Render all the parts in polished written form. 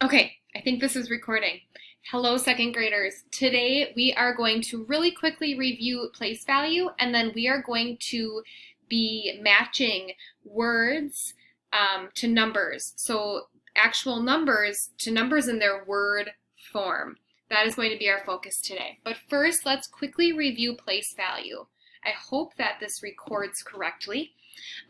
Okay, I think this is recording. Hello, second graders. Today we are going to really quickly review place value, and then we are going to be matching words to numbers. So actual numbers to numbers in their word form. That is going to be our focus today. But first, let's quickly review place value. I hope that this records correctly.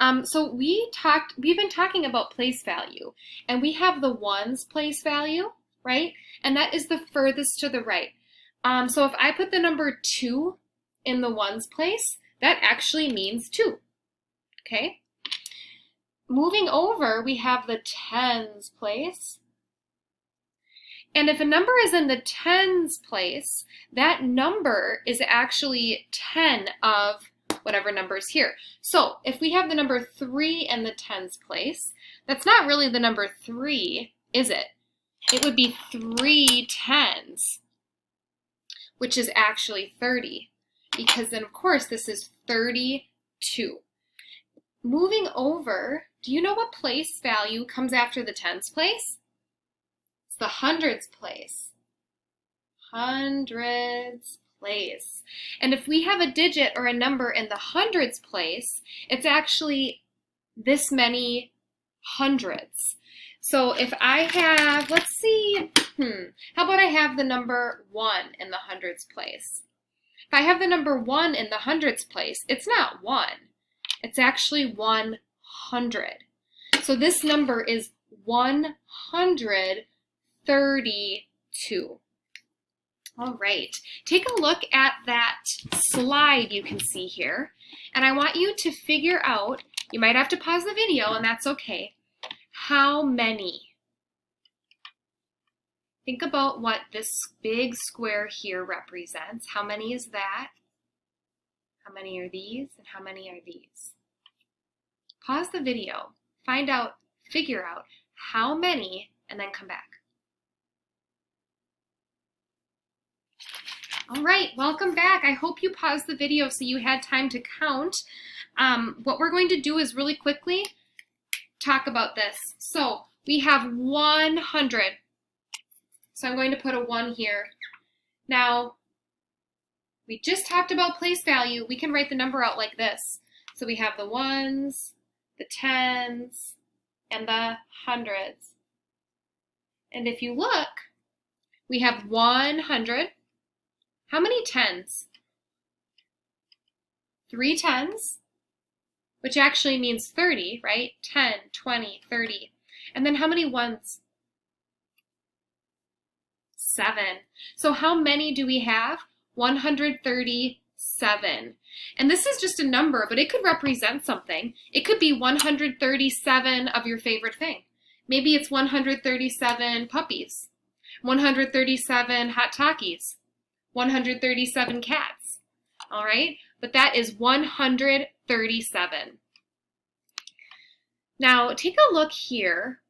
We've been talking about place value, and we have the ones place value, right? And that is the furthest to the right. So if I put the number 2 in the ones place, that actually means 2, okay? Moving over, we have the tens place. And if a number is in the tens place, that number is actually 10 of whatever number is here. So if we have the number 3 in the tens place, that's not really the number 3, is it? It would be 3 tens, which is actually 30, because then of course this is 32. Moving over, do you know what place value comes after the tens place? It's the hundreds place. Hundreds place. And if we have a digit or a number in the hundreds place, it's actually this many hundreds. So if I have, let's see, how about I have the number 1 in the hundreds place? If I have the number 1 in the hundreds place, it's not 1. It's actually 100. So this number is 132. All right, take a look at that slide you can see here, and I want you to figure out, you might have to pause the video and that's okay, how many. Think about what this big square here represents. How many is that? How many are these? And how many are these? Pause the video, find out, figure out how many, and then come back. All right, welcome back. I hope you paused the video so you had time to count. What we're going to do is really quickly talk about this. So we have 100. So I'm going to put a 1 here. Now, we just talked about place value. We can write the number out like this. So we have the ones, the tens, and the hundreds. And if you look, we have 100. How many tens? 3 tens, which actually means 30, right? 10, 20, 30. And then how many ones? 7. So how many do we have? 137. And this is just a number, but it could represent something. It could be 137 of your favorite thing. Maybe it's 137 puppies, 137 hot Takis, 137 cats, all right? But that is 137. Now, take a look here.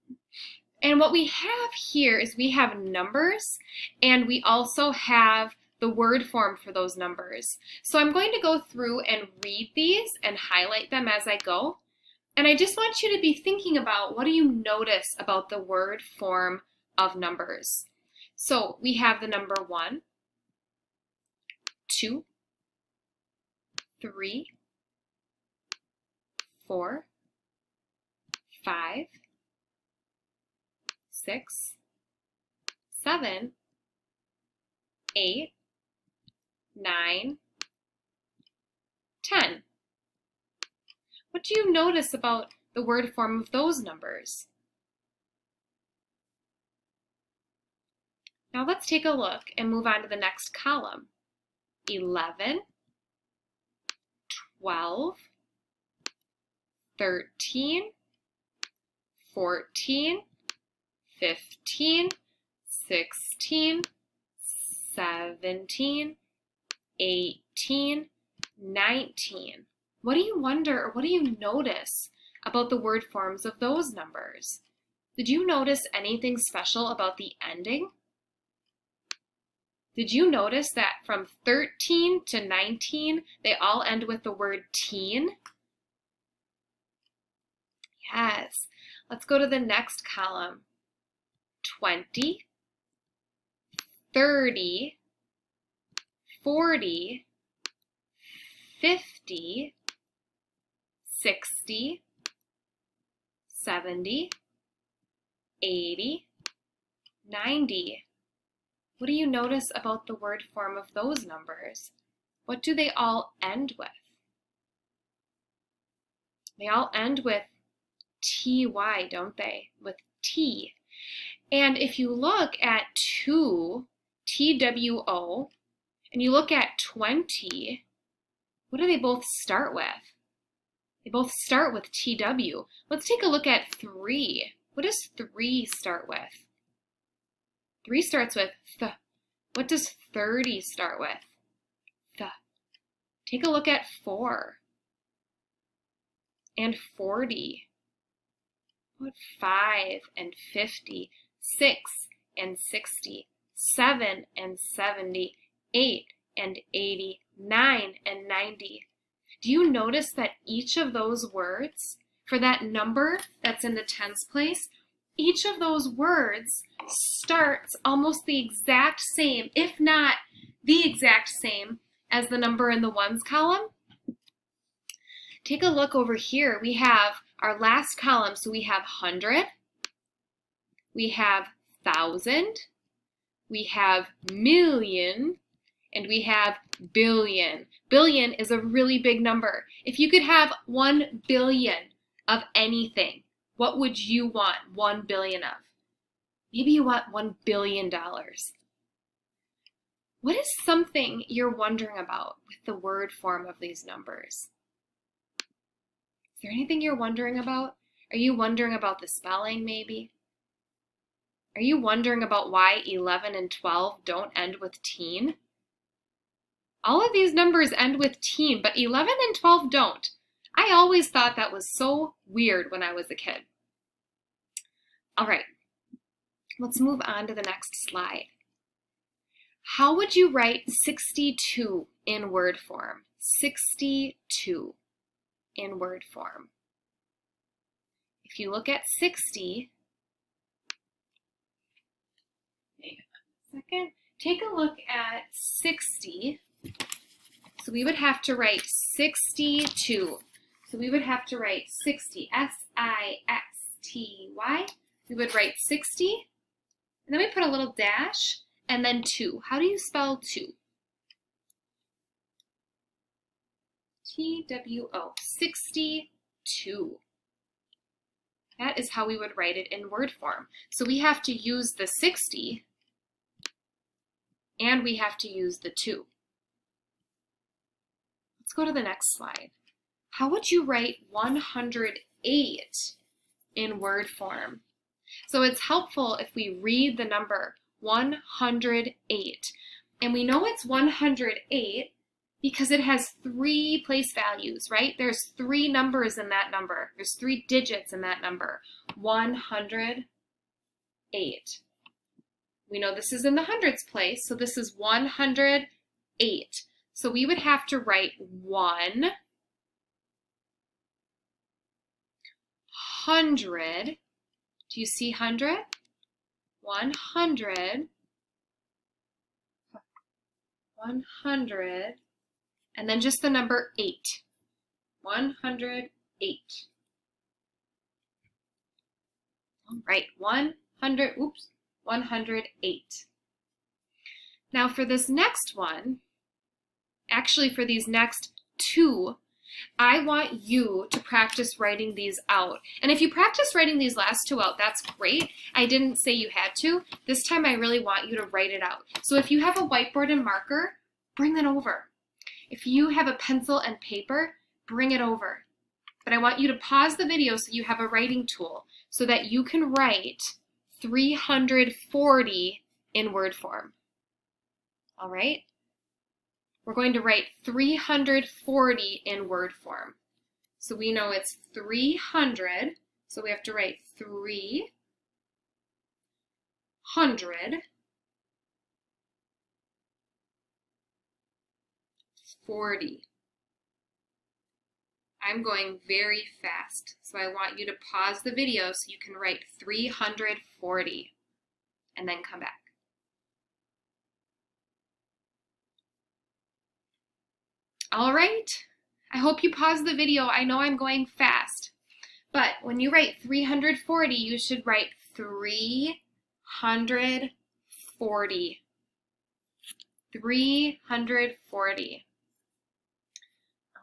And what we have here is we have numbers, and we also have the word form for those numbers. So I'm going to go through and read these and highlight them as I go. And I just want you to be thinking about, what do you notice about the word form of numbers? So we have the number 1, 2, 3, 4, 5, 6, 7, 8, 9, 10. What do you notice about the word form of those numbers? Now let's take a look and move on to the next column. 11, 12, 13, 14, 15, 16, 17, 18, 19. What do you wonder, or what do you notice about the word forms of those numbers? Did you notice anything special about the ending? Did you notice that from 13 to 19, they all end with the word teen? Yes. Let's go to the next column. 20, 30, 40, 50, 60, 70, 80, 90. What do you notice about the word form of those numbers? What do they all end with? They all end with ty, don't they? With T. And if you look at 2, TWO, and you look at 20, what do they both start with? They both start with TW. Let's take a look at 3. What does 3 start with? 3 starts with th. What does 30 start with? Th. Take a look at 4 and 40. What 5 and 50, 6 and 60, 7 and 70, 8 and 80, 9 and 90. Do you notice that each of those words, for that number that's in the tens place, each of those words starts almost the exact same, if not the exact same, as the number in the ones column? Take a look over here. We have our last column, so we have 100, we have 1,000, we have million, and we have billion. Billion is a really big number. If you could have 1 billion of anything, what would you want 1 billion of? Maybe you want $1 billion. What is something you're wondering about with the word form of these numbers? Is there anything you're wondering about? Are you wondering about the spelling, maybe? Are you wondering about why 11 and 12 don't end with teen? All of these numbers end with teen, but 11 and 12 don't. I always thought that was so weird when I was a kid. All right, let's move on to the next slide. How would you write 62 in word form? 62 in word form. If you look at 60, take a look at 60. So we would have to write 62. So we would have to write 60, S-I-X-T-Y. We would write 60, and then we put a little dash, and then 2. How do you spell 2? T-W-O, 62. That is how we would write it in word form. So we have to use the 60, and we have to use the 2. Let's go to the next slide. How would you write 108 in word form? So it's helpful if we read the number 108. And we know it's 108 because it has 3 place values, right? There's 3 numbers in that number. There's 3 digits in that number. 108. We know this is in the hundreds place, so this is 108. So we would have to write 100. Do you see 100? 100. 100. And then just the number 8. 108. All right, 108. Now for this next one, actually for these next 2, I want you to practice writing these out. And if you practice writing these last 2 out, that's great. I didn't say you had to. This time I really want you to write it out. So if you have a whiteboard and marker, bring that over. If you have a pencil and paper, bring it over. But I want you to pause the video so you have a writing tool so that you can write 340 in word form. All right? We're going to write 340 in word form. So we know it's 300, so we have to write 340. I'm going very fast, so I want you to pause the video so you can write 340. and then come back. All right, I hope you pause the video. I know I'm going fast, but when you write 340, you should write 340. 340.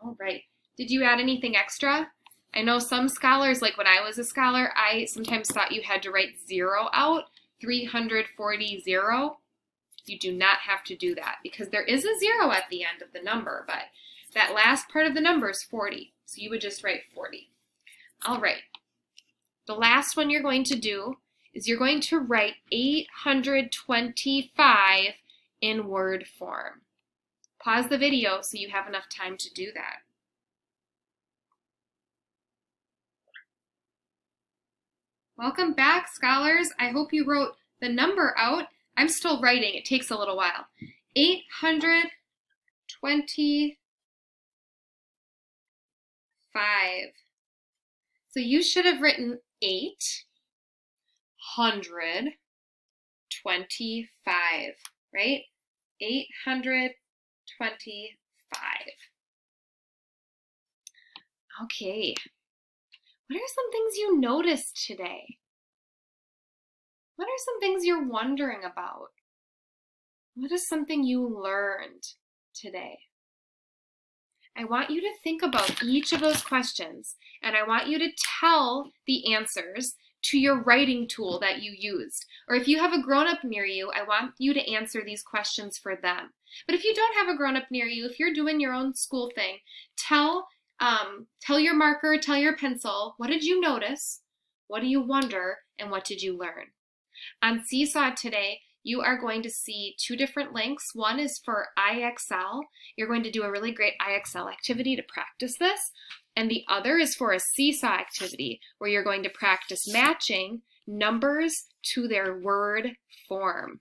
All right. Did you add anything extra? I know some scholars, like when I was a scholar, I sometimes thought you had to write 0 out, 340, 0. You do not have to do that because there is a 0 at the end of the number, but that last part of the number is 40. So you would just write 40. All right. The last one you're going to do is you're going to write 825 in word form. Pause the video so you have enough time to do that. Welcome back, scholars. I hope you wrote the number out. I'm still writing. It takes a little while. 825. So you should have written 825, right? 825. Okay. What are some things you noticed today? What are some things you're wondering about? What is something you learned today? I want you to think about each of those questions, and I want you to tell the answers to your writing tool that you used. Or if you have a grown-up near you, I want you to answer these questions for them. But if you don't have a grown-up near you, if you're doing your own school thing, tell your marker, tell your pencil, what did you notice? What do you wonder? And what did you learn? On Seesaw today, you are going to see 2 different links. One is for IXL. You're going to do a really great IXL activity to practice this. And the other is for a Seesaw activity where you're going to practice matching numbers to their word form.